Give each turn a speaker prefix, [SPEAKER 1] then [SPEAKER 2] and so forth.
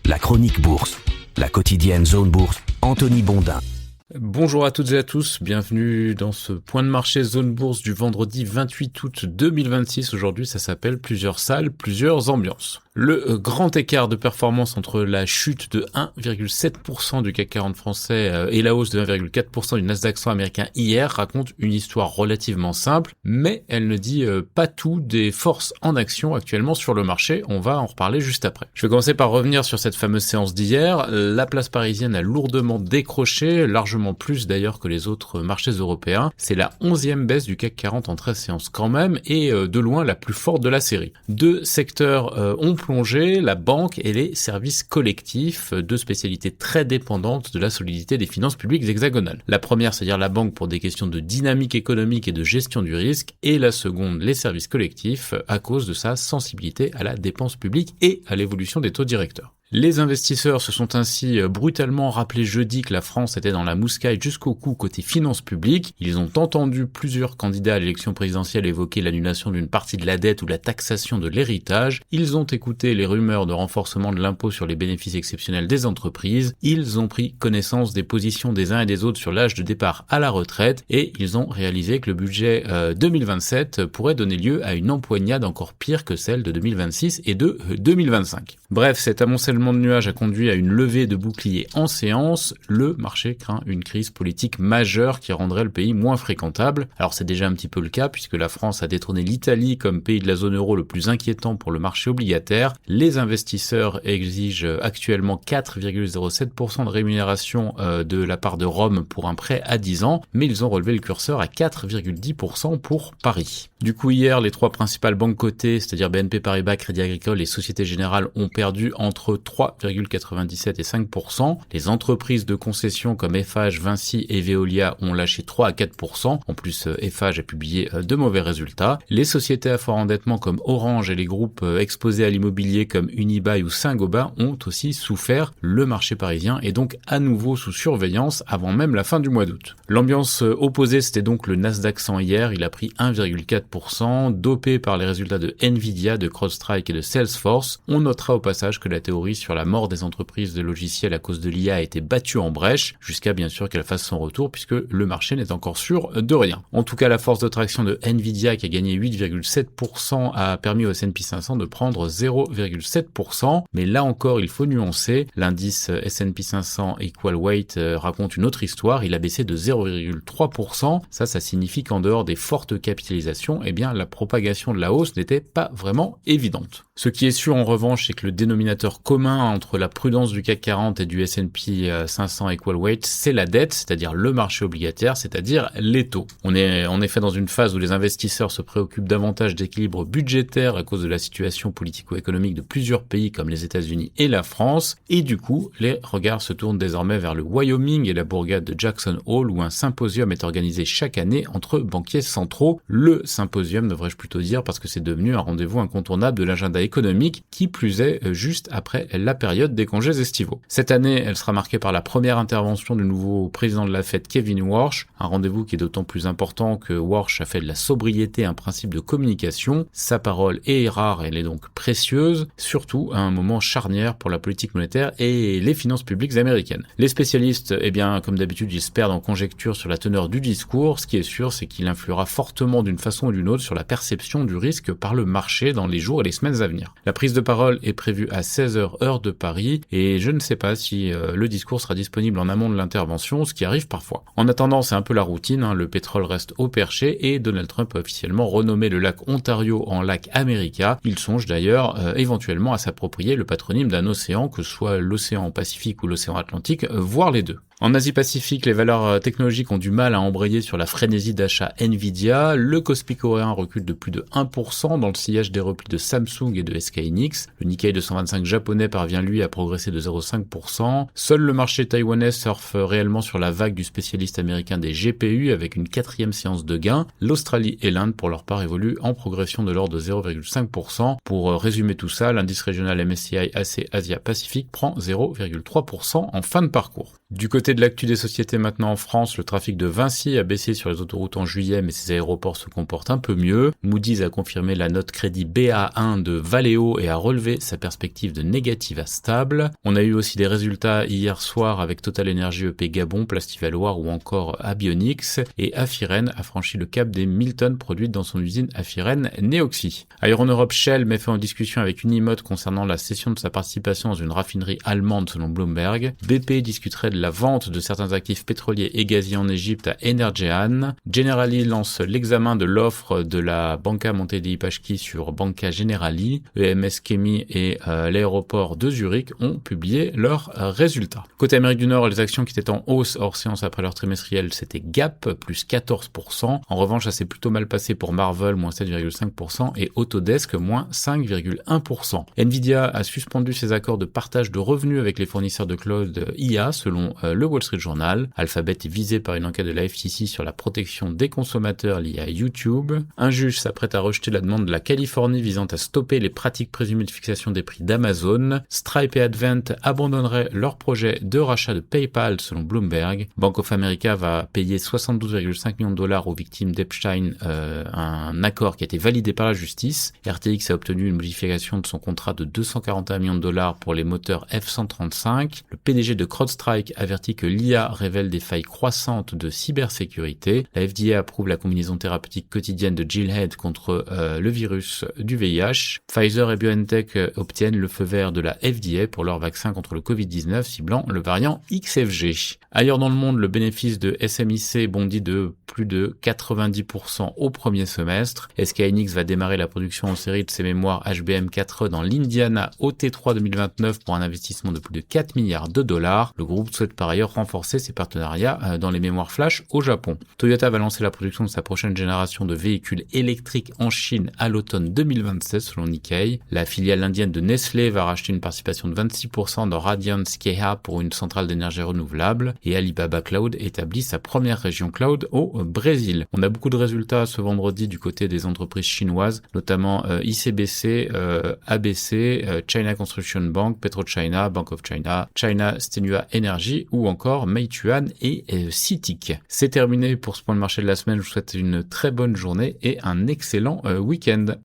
[SPEAKER 1] La chronique bourse, la quotidienne Zone Bourse, Anthony Bondin.
[SPEAKER 2] Bonjour à toutes et à tous, bienvenue dans ce point de marché Zone Bourse du vendredi 28 août 2026. Aujourd'hui, ça s'appelle plusieurs salles, plusieurs ambiances. Le grand écart de performance entre la chute de 1,7% du CAC 40 français et la hausse de 1,4% du Nasdaq 100 américain hier raconte une histoire relativement simple, mais elle ne dit pas tout des forces en action actuellement sur le marché. On va en reparler juste après. Je vais commencer par revenir sur cette fameuse séance d'hier. La place parisienne a lourdement décroché, largement plus d'ailleurs que les autres marchés européens. C'est la 11e baisse du CAC 40 en 13 séances quand même, et de loin la plus forte de la série. Deux secteurs ont plongé, la banque et les services collectifs, deux spécialités très dépendantes de la solidité des finances publiques hexagonales. La première, c'est-à-dire la banque pour des questions de dynamique économique et de gestion du risque, et la seconde, les services collectifs, à cause de sa sensibilité à la dépense publique et à l'évolution des taux directeurs. Les investisseurs se sont ainsi brutalement rappelé jeudi que la France était dans la mouscaille jusqu'au cou côté finances publiques. Ils ont entendu plusieurs candidats à l'élection présidentielle évoquer l'annulation d'une partie de la dette ou la taxation de l'héritage. Ils ont écouté les rumeurs de renforcement de l'impôt sur les bénéfices exceptionnels des entreprises. Ils ont pris connaissance des positions des uns et des autres sur l'âge de départ à la retraite et ils ont réalisé que le budget 2027 pourrait donner lieu à une empoignade encore pire que celle de 2026 et de 2025. Bref, cet amoncellement de nuages a conduit à une levée de boucliers en séance. Le marché craint une crise politique majeure qui rendrait le pays moins fréquentable. Alors c'est déjà un petit peu le cas puisque la France a détrôné l'Italie comme pays de la zone euro le plus inquiétant pour le marché obligataire. Les investisseurs exigent actuellement 4,07% de rémunération de la part de Rome pour un prêt à 10 ans, mais ils ont relevé le curseur à 4,10% pour Paris. Du coup hier, les trois principales banques cotées, c'est-à-dire BNP Paribas, Crédit Agricole et Société Générale, ont perdu entre 3,97 et 5%. Les entreprises de concession comme Eiffage, Vinci et Veolia ont lâché 3 à 4%. En plus, Eiffage a publié de mauvais résultats. Les sociétés à fort endettement comme Orange et les groupes exposés à l'immobilier comme Unibail ou Saint-Gobain ont aussi souffert. Le marché parisien est donc à nouveau sous surveillance avant même la fin du mois d'août. L'ambiance opposée, c'était donc le Nasdaq 100 hier. Il a pris 1,4%, dopé par les résultats de Nvidia, de CrowdStrike et de Salesforce. On notera au passage que la théorie sur la mort des entreprises de logiciels à cause de l'IA a été battue en brèche, jusqu'à bien sûr qu'elle fasse son retour puisque le marché n'est encore sûr de rien. En tout cas, la force de traction de Nvidia qui a gagné 8,7% a permis au S&P 500 de prendre 0,7%, mais là encore il faut nuancer. L'indice S&P 500 Equal Weight raconte une autre histoire, il a baissé de 0,3%. Ça signifie qu'en dehors des fortes capitalisations, eh bien la propagation de la hausse n'était pas vraiment évidente. Ce qui est sûr en revanche, c'est que le dénominateur commun entre la prudence du CAC 40 et du S&P 500 Equal Weight, c'est la dette, c'est-à-dire le marché obligataire, c'est-à-dire les taux. On est en effet dans une phase où les investisseurs se préoccupent davantage d'équilibre budgétaire à cause de la situation politico-économique de plusieurs pays comme les États-Unis et la France, et du coup, les regards se tournent désormais vers le Wyoming et la bourgade de Jackson Hole où un symposium est organisé chaque année entre banquiers centraux. Le symposium, devrais-je plutôt dire, parce que c'est devenu un rendez-vous incontournable de l'agenda économique, qui plus est juste après la période des congés estivaux. Cette année, elle sera marquée par la première intervention du nouveau président de la Fed, Kevin Warsh, un rendez-vous qui est d'autant plus important que Warsh a fait de la sobriété un principe de communication. Sa parole est rare, elle est donc précieuse, surtout à un moment charnière pour la politique monétaire et les finances publiques américaines. Les spécialistes, eh bien, comme d'habitude, ils se perdent en conjecture sur la teneur du discours. Ce qui est sûr, c'est qu'il influera fortement d'une façon ou d'une autre sur la perception du risque par le marché dans les jours et les semaines à venir. La prise de parole est prévue à 16h heure de Paris et je ne sais pas si le discours sera disponible en amont de l'intervention, ce qui arrive parfois. En attendant, c'est un peu la routine, le pétrole reste au perché et Donald Trump a officiellement renommé le lac Ontario en lac America. Il songe d'ailleurs éventuellement à s'approprier le patronyme d'un océan, que ce soit l'océan Pacifique ou l'océan Atlantique, voire les deux. En Asie-Pacifique, les valeurs technologiques ont du mal à embrayer sur la frénésie d'achat Nvidia. Le Kospi coréen recule de plus de 1% dans le sillage des replis de Samsung et de SK Hynix. Le Nikkei 225 japonais parvient lui à progresser de 0,5%. Seul le marché taïwanais surfe réellement sur la vague du spécialiste américain des GPU avec une 4e séance de gains. L'Australie et l'Inde pour leur part évoluent en progression de l'ordre de 0,5%. Pour résumer tout ça, l'indice régional MSCI AC Asia Pacifique prend 0,3% en fin de parcours. Du côté Côté de l'actu des sociétés maintenant en France, le trafic de Vinci a baissé sur les autoroutes en juillet, mais ses aéroports se comportent un peu mieux. Moody's a confirmé la note crédit BA1 de Valeo et a relevé sa perspective de négative à stable. On a eu aussi des résultats hier soir avec Total Energy EP Gabon, Plastivaloir ou encore Abionyx, et Afiren a franchi le cap des 1000 tonnes produites dans son usine Afiren Neoxy. Ailleurs en Europe, Shell met fin aux discussions avec Unimod concernant la cession de sa participation dans une raffinerie allemande selon Bloomberg. BP discuterait de la vente de certains actifs pétroliers et gaziers en Égypte à Energean. Generali lance l'examen de l'offre de la Banca Monte dei Paschi sur Banca Generali. EMS Chemi et l'aéroport de Zurich ont publié leurs résultats. Côté Amérique du Nord, les actions qui étaient en hausse hors séance après leur trimestriel, c'était Gap, plus 14%. En revanche, ça s'est plutôt mal passé pour Marvel, moins 7,5%, et Autodesk, moins 5,1%. Nvidia a suspendu ses accords de partage de revenus avec les fournisseurs de cloud IA, selon le Wall Street Journal. Alphabet est visé par une enquête de la FTC sur la protection des consommateurs liée à YouTube. Un juge s'apprête à rejeter la demande de la Californie visant à stopper les pratiques présumées de fixation des prix d'Amazon. Stripe et Advent abandonneraient leur projet de rachat de PayPal, selon Bloomberg. Bank of America va payer 72,5 millions de dollars aux victimes d'Epstein, un accord qui a été validé par la justice. RTX a obtenu une modification de son contrat de 241 millions de dollars pour les moteurs F-135. Le PDG de CrowdStrike avertit que l'IA révèle des failles croissantes de cybersécurité. La FDA approuve la combinaison thérapeutique quotidienne de Gilead contre le virus du VIH. Pfizer et BioNTech obtiennent le feu vert de la FDA pour leur vaccin contre le Covid-19 ciblant le variant XFG. Ailleurs dans le monde, le bénéfice de SMIC bondit de plus de 90% au premier semestre. SK Hynix va démarrer la production en série de ses mémoires HBM4E dans l'Indiana au T3 2029 pour un investissement de plus de 4 milliards de dollars. Le groupe souhaite par ailleurs renforcer ses partenariats dans les mémoires flash au Japon. Toyota va lancer la production de sa prochaine génération de véhicules électriques en Chine à l'automne 2026 selon Nikkei. La filiale indienne de Nestlé va racheter une participation de 26% dans Radiant Skeha pour une centrale d'énergie renouvelable et Alibaba Cloud établit sa première région cloud au Brésil. On a beaucoup de résultats ce vendredi du côté des entreprises chinoises, notamment ICBC, ABC, China Construction Bank, PetroChina, Bank of China, China Stenua Energy ou encore Meituan et CITIC. C'est terminé pour ce point de marché de la semaine. Je vous souhaite une très bonne journée et un excellent week-end.